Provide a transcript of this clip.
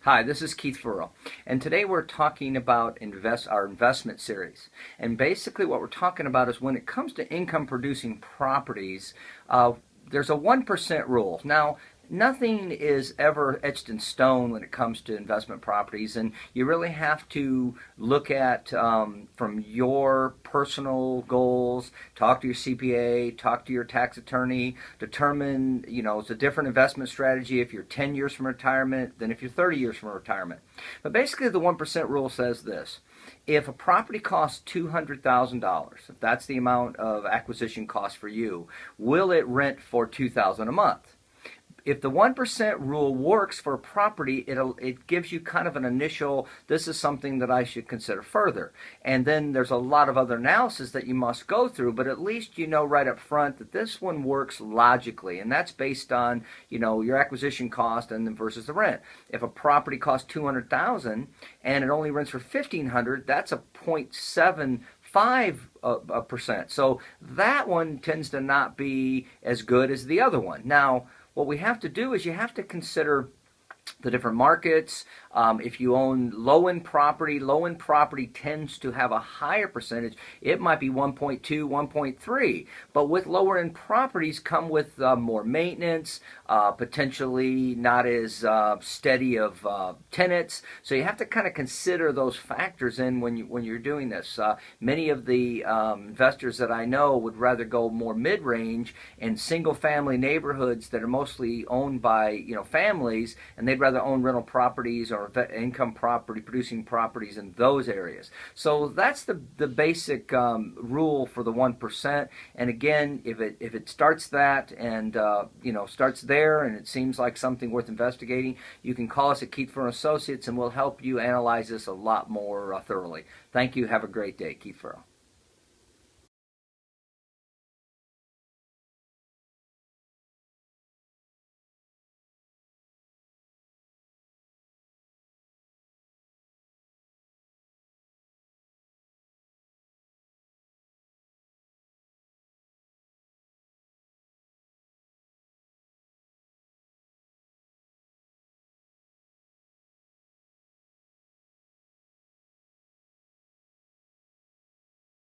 Hi, this is Keith Furrow, and today we're talking about our investment series. And basically what we're talking about is when it comes to income producing properties, there's a 1% rule. Now, nothing is ever etched in stone when it comes to investment properties, and you really have to look at from your personal goals, talk to your CPA, talk to your tax attorney, determine, it's a different investment strategy if you're 10 years from retirement than if you're 30 years from retirement. But basically the 1% rule says this: if a property costs $200,000, if that's the amount of acquisition cost for you, will it rent for $2,000 a month? If the 1% rule works for a property, it gives you kind of an initial, this is something that I should consider further. And then there's a lot of other analysis that you must go through, but at least you know right up front that this one works logically, and that's based on, your acquisition cost and then versus the rent. If a property costs $200,000 and it only rents for $1,500, that's a 0.75%. So that one tends to not be as good as the other one. Now, what we have to do is you have to consider the different markets. If you own low-end property tends to have a higher percentage. It might be 1.2, 1.3. But with lower-end properties come with more maintenance, potentially not as steady of tenants. So you have to kind of consider those factors in when you're doing this. Many of the investors that I know would rather go more mid-range in single-family neighborhoods that are mostly owned by families, and they'd rather own rental properties or income property producing properties in those areas. So that's the basic rule for the 1%. And again, if it starts that and starts there and it seems like something worth investigating, you can call us at Keith Furrow Associates and we'll help you analyze this a lot more thoroughly. Thank you. Have a great day. Keith Furrow.